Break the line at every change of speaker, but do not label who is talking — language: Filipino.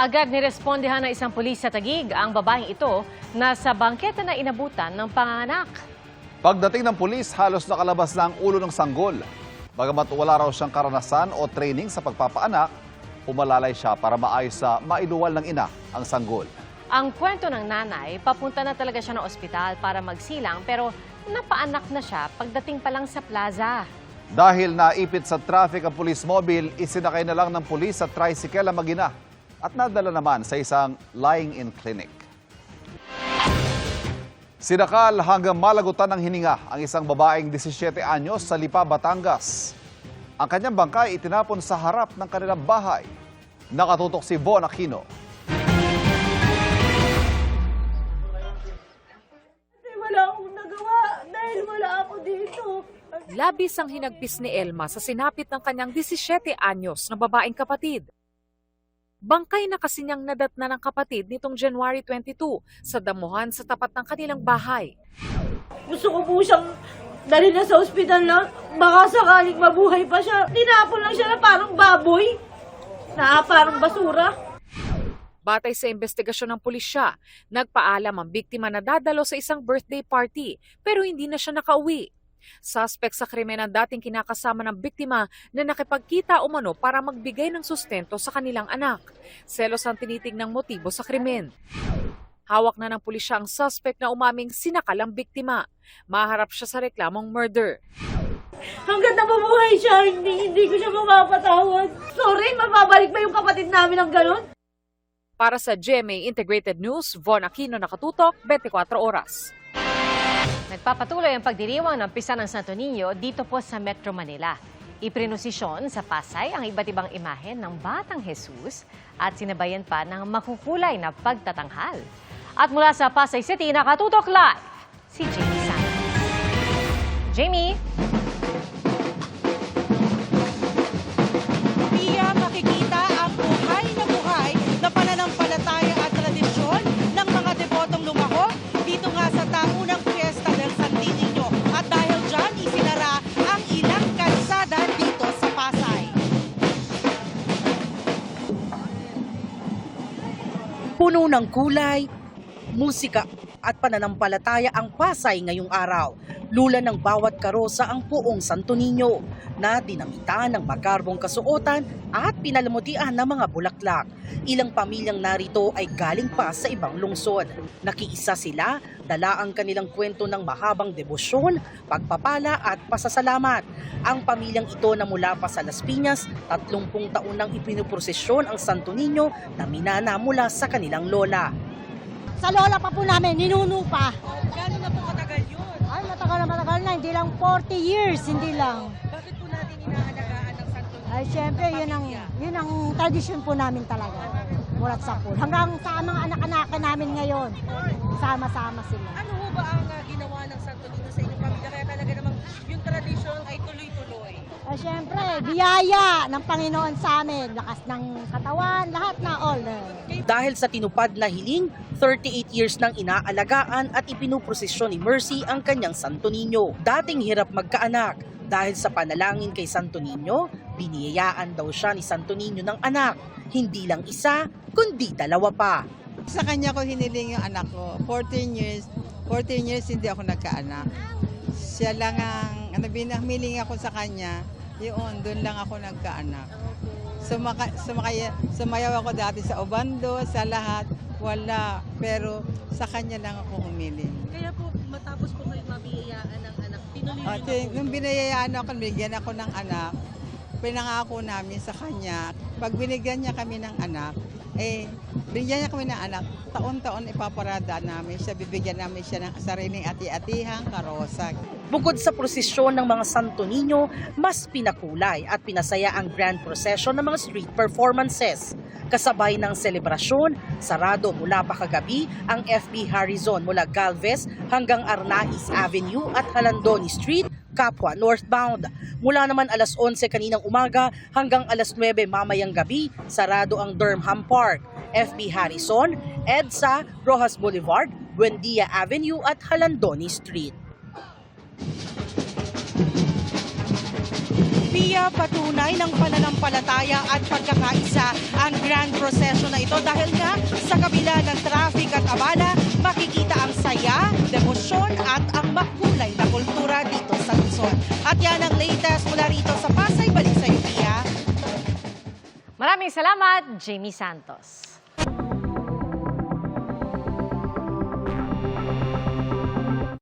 Agad nirespondehan ng isang pulis sa Taguig ang babaeng ito na sa bangketa na inabutan ng panganak.
Pagdating ng pulis, halos nakalabas na ang ulo ng sanggol. Bagamat wala raw siyang karanasan o training sa pagpapaanak, umalalay siya para maayos sa mailuwal ng ina ang sanggol.
Ang kwento ng nanay, papunta na talaga siya ng ospital para magsilang pero napaanak na siya pagdating pa lang sa plaza.
Dahil naipit sa traffic ang police mobile, isinakay na lang ng pulis sa tricycle ang mag-ina at nadala naman sa isang lying-in clinic. Sinakal hanggang malagutan ng hininga ang isang babaeng 17 anyos sa Lipa, Batangas. Ang kanyang bangkay itinapon sa harap ng kanilang bahay. Nakatutok si Von Aquino.
Wala akong nagawa dahil wala ako dito.
Labis ang hinagpis ni Elma sa sinapit ng kanyang 17 anyos na babaeng kapatid. Bangkay na kasi niyang nadatna ng kapatid nitong January 22 sa damuhan sa tapat ng kanilang bahay.
Gusto ko po siyang dali na sa ospital na baka sakaling mabuhay pa siya. Tinapon lang siya na parang baboy, na parang basura.
Batay sa investigasyon ng pulisya, nagpaalam ang biktima na dadalo sa isang birthday party pero hindi na siya nakauwi. Suspect sa krimen ang dating kinakasama ng biktima na nakipagkita umano para magbigay ng sustento sa kanilang anak. Selos ang tinitingnang motibo sa krimen. Hawak na ng pulisya ang suspect na umaming sinakal ang biktima. Maharap siya sa reklamong murder.
Hanggang nabubuhay siya, hindi ko siya mapapatawad. Sorry, mababalik ba yung kapatid namin ng ganon?
Para sa GMA Integrated News, Von Aquino, nakatutok, 24 oras.
Nagpapatuloy ang pagdiriwang ng Pista ng Santo Niño dito po sa Metro Manila. Iprinosisyon sa Pasay ang iba't ibang imahen ng Batang Jesus at sinabayan pa ng makukulay na pagtatanghal. At mula sa Pasay City, nakatutok live si Jamie Santos. Jamie?
Pia, makikita ang buhay na pananampalataya at tradisyon ng mga debotong lumahok dito nga sa taunang Fiesta del Santo Niño. At dahil dyan, isinara ang ilang kalsada dito sa Pasay. Puno ng kulay, musika at pananampalataya ang Pasay ngayong araw. Lula ng bawat karosa ang puong Santo Niño na dinamitan ng magarbong kasuotan at pinalamutian ng mga bulaklak. Ilang pamilyang narito ay galing pa sa ibang lungsod. Nakiisa sila, dala ang kanilang kwento ng mahabang debosyon, pagpapala at pasasalamat. Ang pamilyang ito na mula pa sa Las Piñas, 30 taon nang ipinuprosesyon ang Santo Niño na minana mula sa kanilang lola.
Sa lola pa po namin, ninuno pa.
Gano'n na po katagal yun?
Ay, matagal na, hindi lang 40 years, hindi lang.
Bakit po natin inaalagaan ng Santo Niño?
Ay, syempre, yun ang tradisyon po namin talaga. Mulat sa pool. Hanggang sa mga anak-anak namin ngayon, sama-sama sila.
Ano ho ba ang ginawa ng Santo Niño sa inyong pamilya? Kaya talaga namang yung tradisyon ay tuloy-tuloy.
Ay, syempre, biyaya ng Panginoon sa amin. Lakas ng katawan, lahat na all.
Dahil sa tinupad na hiling, 38 years nang inaalagaan at ipinuprosesyon ni Mercy ang kanyang Santo Niño. Dating hirap magkaanak. Dahil sa panalangin kay Santo Niño, biniyayaan daw siya ni Santo Niño ng anak. Hindi lang isa, kundi dalawa pa.
Sa kanya ko hiniling yung anak ko. 14 years hindi ako nagkaanak. Siya lang ang humiling ako sa kanya, doon lang ako nagkaanak. Sumayaw ako dati sa Obando, sa lahat, wala. Pero sa kanya lang ako humiling.
Kaya po, matapos po kayo mabiyayaan ng anak, tinuloy niyo
Nung binayayaan ako, binigyan ako ng anak, pinangako namin sa kanya, pag binigyan niya kami ng anak, binigyan niya kami ng anak, taon-taon ipaparada namin siya, bibigyan namin siya ng sariling ati-atihang karosa.
Bukod sa prosesyon ng mga Santo Niño, mas pinakulay at pinasaya ang grand procession ng mga street performances. Kasabay ng selebrasyon, sarado mula pa kagabi ang FB Harrison mula Galvez hanggang Arnaiz Avenue at Halandoni Street, Kapwa northbound. Mula naman alas 11 kaninang umaga hanggang alas 9 mamayang gabi, sarado ang Durham Park, FB Harrison, EDSA, Rojas Boulevard, Buendia Avenue at Halandoni Street. Pia, patunay ng pananampalataya at pagkakaisa ang grand procession na ito dahil nga sa kabila ng traffic at abala, makikita ang saya, demosyon at ang makulay na kultura dito sa Luzon. At yan ang latest mula rito sa Pasay. Balik sa iyo, Pia.
Maraming salamat, Jamie Santos.